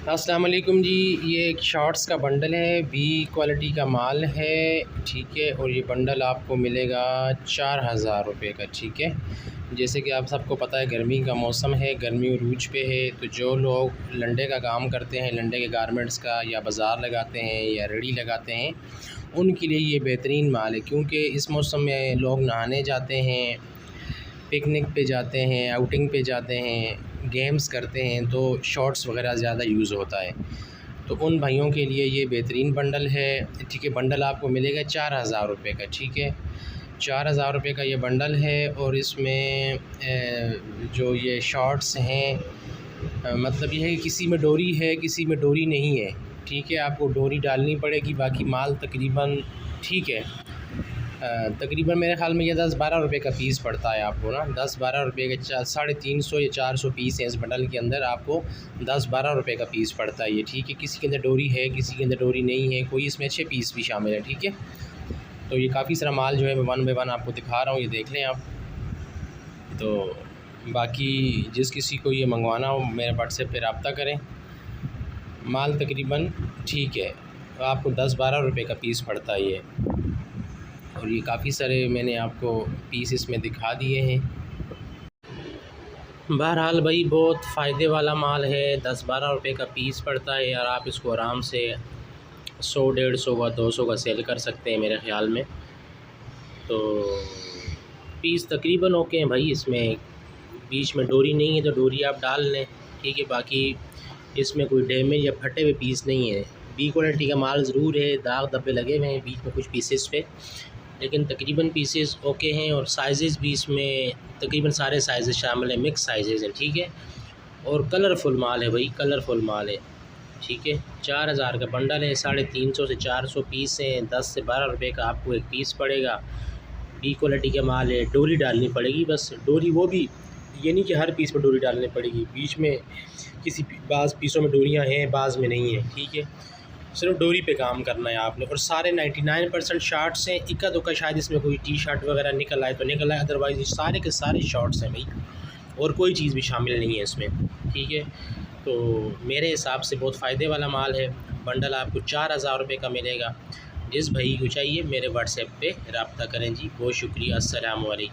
अस्सलाम वालेकुम जी। ये एक शॉर्ट्स का बंडल है, बी क्वालिटी का माल है, ठीक है। और ये बंडल आपको मिलेगा 4000 रुपये का, ठीक है। जैसे कि आप सबको पता है गर्मी का मौसम है, गर्मी उरूज पे है, तो जो लोग लंडे का काम करते हैं, लंडे के गारमेंट्स का, या बाज़ार लगाते हैं या रेडी लगाते हैं, उनके लिए ये बेहतरीन माल है। क्योंकि इस मौसम में लोग नहाने जाते हैं, पिकनिक पे जाते हैं, आउटिंग पे जाते हैं, गेम्स करते हैं, तो शॉर्ट्स वगैरह ज़्यादा यूज़ होता है। तो उन भाइयों के लिए ये बेहतरीन बंडल है, ठीक है। बंडल आपको मिलेगा 4000 रुपये का, ठीक है। 4000 रुपये का ये बंडल है। और इसमें जो ये शॉर्ट्स हैं, मतलब ये है कि किसी में डोरी है, किसी में डोरी नहीं है, ठीक है। आपको डोरी डालनी पड़ेगी, बाकी माल तकरीबन ठीक है। तकरीबन मेरे ख़्याल में ये 10-12 रुपये का पीस पड़ता है आपको ना, 10-12 रुपये के 350 या 400 पीस है इस बंडल के अंदर। आपको 10-12 रुपये का पीस पड़ता है ये, ठीक है। किसी के अंदर डोरी है, किसी के अंदर डोरी नहीं है, कोई इसमें अच्छे पीस भी शामिल है, ठीक है। तो ये काफ़ी सारा माल जो है मैं 1 बाय 1 आपको दिखा रहा हूँ, ये देख लें आप। तो बाकी जिस किसी को ये मंगवाना हो मेरे व्हाट्सएप पे रब्ता करें। माल तकरीबन ठीक है, आपको 10-12 रुपये का पीस पड़ता है ये। और ये काफ़ी सारे मैंने आपको पीस इसमें दिखा दिए हैं। बहरहाल भाई बहुत फ़ायदे वाला माल है, 10-12 रुपये का पीस पड़ता है, और आप इसको आराम से 100-150 का 200 का सेल कर सकते हैं मेरे ख़्याल में। तो पीस तकरीबन ओके हैं भाई, इसमें बीच में डोरी नहीं है तो डोरी आप डाल लें, ठीक है। बाकी इसमें कोई डैमेज या फटे हुए पीस नहीं है। बी क्वालिटी का माल ज़रूर है, दाग धब्बे लगे हुए हैं बीच में कुछ पीसेस पे, लेकिन तकरीबन पीसेस ओके हैं। और साइज़ भी इसमें तकरीबन सारे साइज़ शामिल हैं, मिक्स साइज़ हैं, ठीक है। और कलरफुल माल है भाई, कलरफुल माल है, ठीक है। 4000 का बंडल है, 350 से 400 पीस हैं, 10 से 12 रुपये का आपको एक पीस पड़ेगा। बी क्वालिटी का माल है, डोरी डालनी पड़ेगी बस। डोरी वो भी ये नहीं कि हर पीस पर डोरी डालनी पड़ेगी, बीच में किसी बाज़ पीसों में डोरियाँ हैं, बाज़ में नहीं है, ठीक है। सिर्फ डोरी पे काम करना है आपने। और सारे 99% शॉर्ट्स हैं, इक्का दुक्का शायद इसमें कोई टी शर्ट वगैरह निकल आए तो निकल आए, अदरवाइज़ ये सारे के सारे शॉर्ट्स हैं भाई, और कोई चीज़ भी शामिल नहीं है इसमें, ठीक है। तो मेरे हिसाब से बहुत फ़ायदे वाला माल है। बंडल आपको 4000 रुपये का मिलेगा। जिस भाई को चाहिए मेरे व्हाट्सएप पे रब्ता करें जी। बहुत शुक्रिया। अस्सलाम वालेकुम।